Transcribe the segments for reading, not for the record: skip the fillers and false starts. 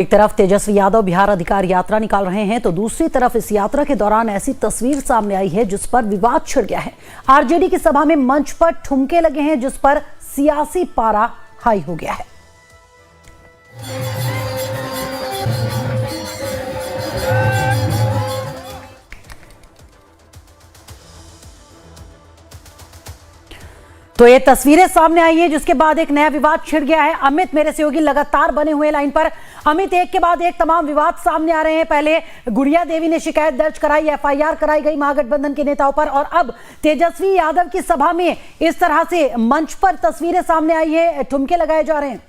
एक तरफ तेजस्वी यादव बिहार अधिकार यात्रा निकाल रहे हैं तो दूसरी तरफ इस यात्रा के दौरान ऐसी तस्वीर सामने आई है जिस पर विवाद छिड़ गया है। आरजेडी की सभा में मंच पर ठुमके लगे हैं जिस पर सियासी पारा हाई हो गया है। तो ये तस्वीरें सामने आई हैं जिसके बाद एक नया विवाद छिड़ गया है। अमित मेरे सहयोगी लगातार बने हुए लाइन पर। अमित, एक के बाद एक तमाम विवाद सामने आ रहे हैं। पहले गुड़िया देवी ने शिकायत दर्ज कराई, एफआईआर कराई गई महागठबंधन के नेताओं पर, और अब तेजस्वी यादव की सभा में इस तरह से मंच पर तस्वीरें सामने आई है, ठुमके लगाए जा रहे हैं।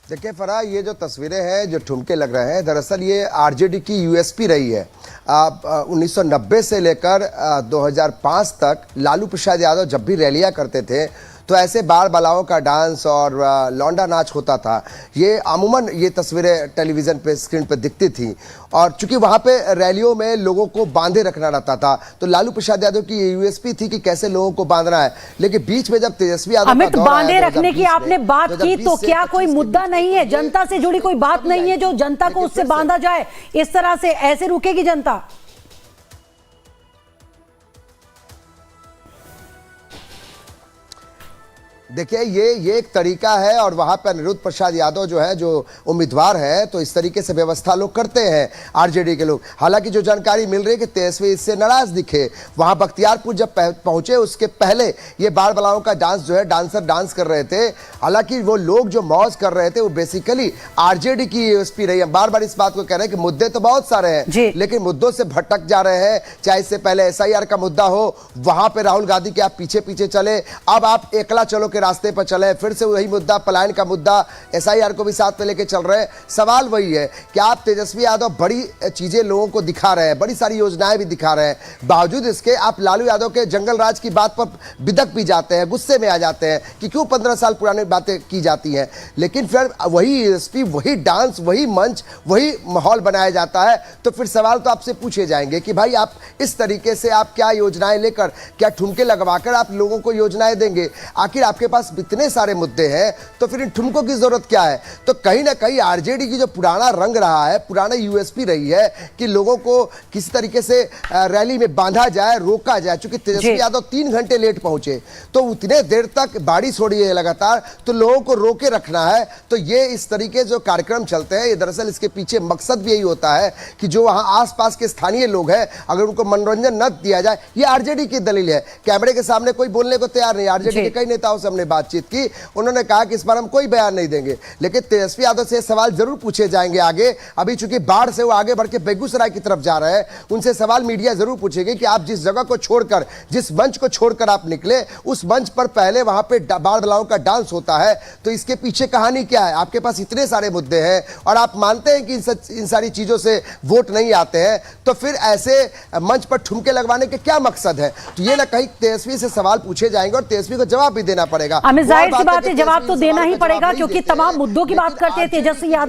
देखिए फराह, ये जो तस्वीरें हैं, जो ठुमके लग रहे हैं, दरअसल ये आरजेडी की यूएसपी रही है। 1990 से लेकर 2005 तक लालू प्रसाद यादव जब भी रैलियां करते थे तो ऐसे बाल बालाओं का डांस और लौंडा नाच होता था। ये अमूमन ये तस्वीरें टेलीविज़न पे स्क्रीन पे दिखती थी, और चूंकि वहाँ पे रैलियों में लोगों को बांधे रखना रहता था तो लालू प्रसाद यादव की यूएसपी थी कि कैसे लोगों को बांधना है। लेकिन बीच में जब तेजस्वी यादव अमित, बांधे रखने की आपने बात की तो क्या कोई मुद्दा नहीं है, जनता से जुड़ी कोई बात नहीं है जो जनता को उससे बांधा जाए? इस तरह से ऐसे रुकेगी जनता? देखिए ये एक तरीका है, और वहाँ पर अनिरुद्ध प्रसाद यादव जो है, जो उम्मीदवार है, तो इस तरीके से व्यवस्था लोग करते हैं आरजेडी के लोग। हालांकि जो जानकारी मिल रही है कि तेजस्वी इससे नाराज दिखे। वहाँ बख्तियारपुर जब पहुंचे उसके पहले ये बाल बालाओं का डांस जो है, डांसर डांस कर रहे थे। हालांकि वो लोग जो मौज कर रहे थे वो बेसिकली आरजेडी की यूएसपी रही है। बार बार इस बात को कह रहे हैं कि मुद्दे तो बहुत सारे हैं लेकिन मुद्दों से भटक जा रहे हैं। चाहे इससे पहले एसआईआर का मुद्दा हो, वहां पे राहुल गांधी के आप पीछे पीछे चले, अब आप एकला चलो के रास्ते पर चले, फिर से वही मुद्दा, पलायन का मुद्दा, एसआईआर को भी साथ में लेके चल रहे हैं। सवाल वही है कि आप तेजस्वी यादव बड़ी चीजें लोगों को दिखा रहे हैं, बड़ी सारी योजनाएं भी दिखा रहे हैं, बावजूद इसके आप लालू यादव के जंगल राज की बात पर बिदक भी जाते हैं, गुस्से में आ जाते हैं कि क्यों 15 साल पुरानी बातें की जाती हैं। लेकिन फिर वही यूएसपी, वही डांस, वही मंच, वही माहौल बनाया जाता है। तो फिर सवाल तो आपसे पूछे जाएंगे कि भाई आप इस तरीके से आप क्या योजनाएं लेकर, क्या ठुमके लगवाकर आप लोगों को योजनाएं देंगे? आखिर आपके पास इतने सारे मुद्दे हैं तो फिर इन ठुमकों की जरूरत क्या है? तो कहीं ना कहीं आरजेडी की जो पुराना रंग रहा है, पुराना यूएसपी रही है कि लोगों को किसी तरीके से रैली में बांधा जाए, रोका जाए। चूंकि तेजस्वी यादव 3 घंटे लेट पहुंचे तो उतने देर तक बारिश हो रही है लगातार, तो लोगों को रोके रखना है। तो ये इस तरीके जो कार्यक्रम चलते हैं, ये दरअसल इसके पीछे मकसद भी यही होता है कि जो वहां आसपास के स्थानीय लोग हैं अगर उनको मनोरंजन न दिया जाए। ये आरजेडी की दलील है। कैमरे के सामने कोई बोलने को तैयार नहीं। आरजेडी के कई नेताओं से हमने बातचीत की, उन्होंने कहा कि इस बार हम कोई बयान नहीं देंगे। लेकिन तेजस्वी यादव से सवाल जरूर पूछे जाएंगे आगे। अभी चूंकि बाढ़ से वो आगे बढ़ के बेगूसराय की तरफ जा रहे हैं, उनसे सवाल मीडिया जरूर पूछेगी कि आप जिस जगह को छोड़कर, जिस मंच को छोड़कर आप निकले, उस मंच पर पहले वहां पे बाल बालाओं का डांस होता है, तो इसके पीछे कहानी क्या है? आपके पास इतने सारे मुद्दे हैं और आप मानते हैं कि इन सारी चीजों से वोट नहीं आते हैं, तो फिर ऐसे मंच पर ठुमके लगवाने के क्या मकसद है? तो ये ना कहीं तेजस्वी से सवाल पूछे जाएंगे और तेजस्वी को जवाब भी देना पड़ेगा। जाहिर सी बात है, जवाब तो देना ही पड़ेगा क्योंकि तमाम मुद्दों की बात करते हैं तेजस्वी यादव।